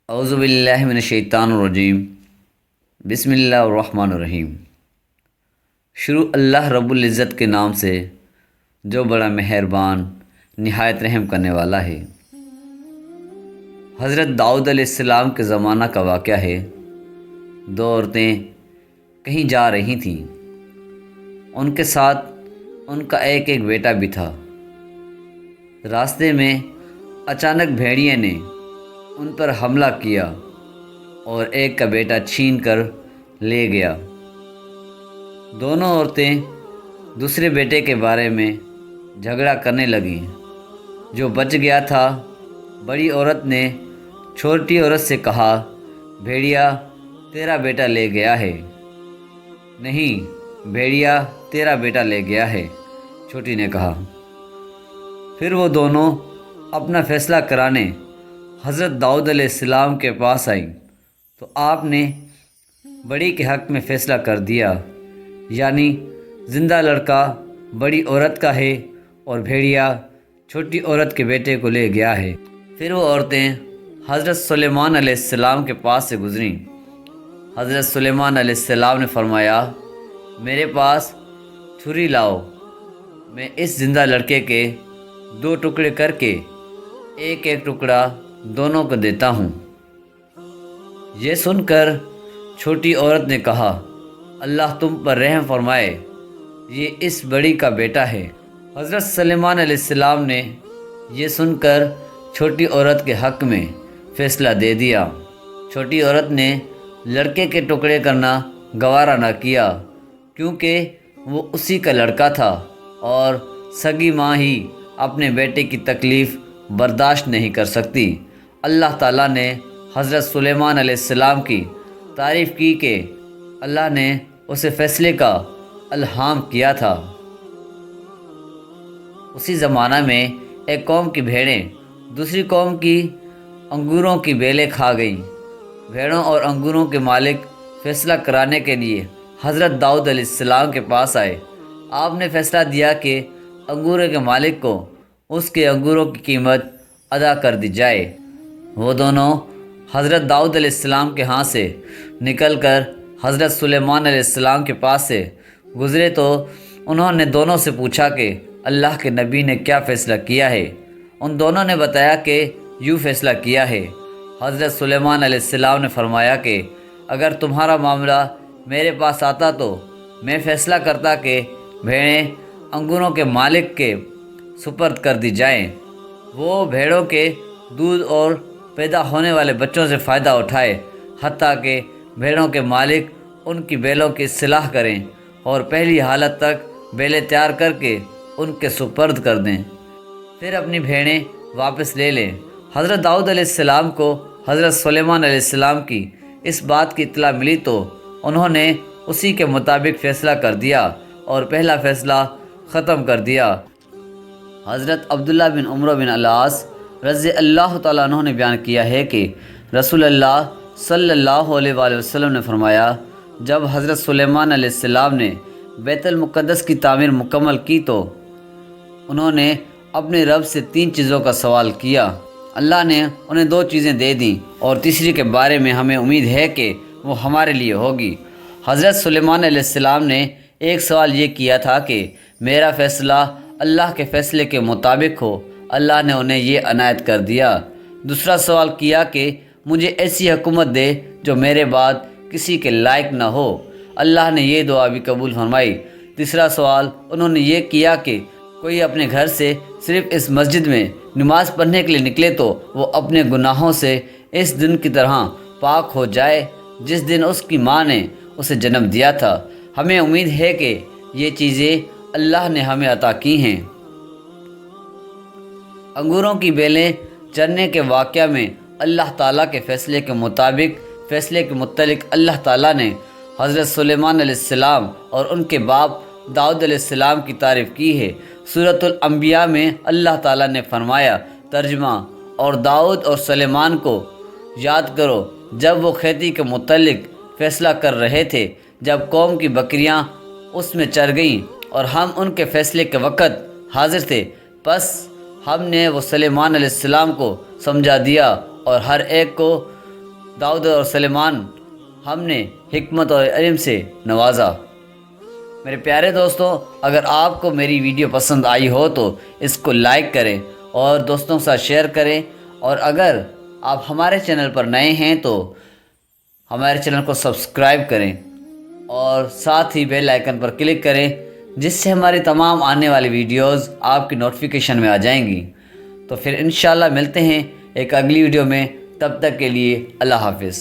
اعوذ باللہ من الشیطان الرجیم بسم اللہ الرحمن الرحیم۔ شروع اللہ رب العزت کے نام سے جو بڑا مہربان نہایت رحم کرنے والا ہے۔ حضرت داؤد علیہ السلام کے زمانہ کا واقعہ ہے۔ دو عورتیں کہیں جا رہی تھیں، ان کے ساتھ ان کا ایک ایک بیٹا بھی تھا۔ راستے میں اچانک بھیڑیے نے ان پر حملہ کیا اور ایک کا بیٹا چھین کر لے گیا۔ دونوں عورتیں دوسرے بیٹے کے بارے میں جھگڑا کرنے لگیں۔ جو بچ گیا تھا، بڑی عورت نے چھوٹی عورت سے کہا، بھیڑیا تیرا بیٹا لے گیا ہے۔ نہیں، بھیڑیا تیرا بیٹا لے گیا ہے، چھوٹی نے کہا۔ پھر وہ دونوں اپنا فیصلہ کرانے حضرت داؤد علیہ السلام کے پاس آئیں تو آپ نے بڑی کے حق میں فیصلہ کر دیا، یعنی زندہ لڑکا بڑی عورت کا ہے اور بھیڑیا چھوٹی عورت کے بیٹے کو لے گیا ہے۔ پھر وہ عورتیں حضرت سلیمان علیہ السلام کے پاس سے گزریں۔ حضرت سلیمان علیہ السلام نے فرمایا، میرے پاس چھری لاؤ، میں اس زندہ لڑکے کے 2 ٹکڑے کر کے ایک ایک ٹکڑا دونوں کو دیتا ہوں۔ یہ سن کر چھوٹی عورت نے کہا، اللہ تم پر رحم فرمائے، یہ اس بڑی کا بیٹا ہے۔ حضرت سلیمان علیہ السلام نے یہ سن کر چھوٹی عورت کے حق میں فیصلہ دے دیا۔ چھوٹی عورت نے لڑکے کے ٹکڑے کرنا گوارا نہ کیا، کیونکہ وہ اسی کا لڑکا تھا اور سگی ماں ہی اپنے بیٹے کی تکلیف برداشت نہیں کر سکتی۔ اللہ تعالیٰ نے حضرت سلیمان علیہ السلام کی تعریف کی کہ اللہ نے اسے فیصلے کا الہام کیا تھا۔ اسی زمانہ میں ایک قوم کی بھیڑیں دوسری قوم کی انگوروں کی بیلیں کھا گئیں۔ بھیڑوں اور انگوروں کے مالک فیصلہ کرانے کے لیے حضرت داؤد علیہ السلام کے پاس آئے۔ آپ نے فیصلہ دیا کہ انگوروں کے مالک کو اس کے انگوروں کی قیمت ادا کر دی جائے۔ وہ دونوں حضرت داؤد علیہ السلام کے ہاں سے نکل کر حضرت سلیمان علیہ السلام کے پاس سے گزرے تو انہوں نے دونوں سے پوچھا کہ اللہ کے نبی نے کیا فیصلہ کیا ہے۔ ان دونوں نے بتایا کہ یوں فیصلہ کیا ہے۔ حضرت سلیمان علیہ السلام نے فرمایا کہ اگر تمہارا معاملہ میرے پاس آتا تو میں فیصلہ کرتا کہ بھیڑیں انگوروں کے مالک کے سپرد کر دی جائیں، وہ بھیڑوں کے دودھ اور پیدا ہونے والے بچوں سے فائدہ اٹھائے، حتیٰ کہ بھیڑوں کے مالک ان کی بیلوں کی اصلاح کریں اور پہلی حالت تک بیلیں تیار کر کے ان کے سپرد کر دیں، پھر اپنی بھیڑیں واپس لے لیں۔ حضرت داؤد علیہ السلام کو حضرت سلیمان علیہ السلام کی اس بات کی اطلاع ملی تو انہوں نے اسی کے مطابق فیصلہ کر دیا اور پہلا فیصلہ ختم کر دیا۔ حضرت عبداللہ بن عمرو بن العاص رضی اللہ تعالیٰ عنہ نے بیان کیا ہے کہ رسول اللہ صلی اللہ علیہ وآلہ وسلم نے فرمایا، جب حضرت سلیمان علیہ السلام نے بیت المقدس کی تعمیر مکمل کی تو انہوں نے اپنے رب سے 3 چیزوں کا سوال کیا۔ اللہ نے انہیں 2 چیزیں دے دیں اور تیسری کے بارے میں ہمیں امید ہے کہ وہ ہمارے لیے ہوگی۔ حضرت سلیمان علیہ السلام نے ایک سوال یہ کیا تھا کہ میرا فیصلہ اللہ کے فیصلے کے مطابق ہو۔ اللہ نے انہیں یہ عنایت کر دیا۔ دوسرا سوال کیا کہ مجھے ایسی حکومت دے جو میرے بعد کسی کے لائق نہ ہو۔ اللہ نے یہ دعا بھی قبول فرمائی۔ تیسرا سوال انہوں نے یہ کیا کہ کوئی اپنے گھر سے صرف اس مسجد میں نماز پڑھنے کے لیے نکلے تو وہ اپنے گناہوں سے اس دن کی طرح پاک ہو جائے جس دن اس کی ماں نے اسے جنم دیا تھا۔ ہمیں امید ہے کہ یہ چیزیں اللہ نے ہمیں عطا کی ہیں۔ انگوروں کی بیلیں چرنے کے واقعہ میں اللہ تعالیٰ کے فیصلے کے متعلق اللہ تعالیٰ نے حضرت سلیمان علیہ السلام اور ان کے باپ داؤد علیہ السلام کی تعریف کی ہے۔ سورۃ الانبیاء میں اللہ تعالیٰ نے فرمایا، ترجمہ، اور داؤد اور سلیمان کو یاد کرو جب وہ کھیتی کے متعلق فیصلہ کر رہے تھے، جب قوم کی بکریاں اس میں چر گئیں اور ہم ان کے فیصلے کے وقت حاضر تھے، پس ہم نے وہ سلیمان علیہ السلام کو سمجھا دیا اور ہر ایک کو داؤد اور سلیمان ہم نے حکمت اور علم سے نوازا۔ میرے پیارے دوستوں، اگر آپ کو میری ویڈیو پسند آئی ہو تو اس کو لائک کریں اور دوستوں کے ساتھ شیئر کریں، اور اگر آپ ہمارے چینل پر نئے ہیں تو ہمارے چینل کو سبسکرائب کریں اور ساتھ ہی بیل آئیکن پر کلک کریں، جس سے ہماری تمام آنے والی ویڈیوز آپ کی نوٹیفیکیشن میں آ جائیں گی۔ تو پھر انشاءاللہ ملتے ہیں ایک اگلی ویڈیو میں، تب تک کے لیے اللہ حافظ۔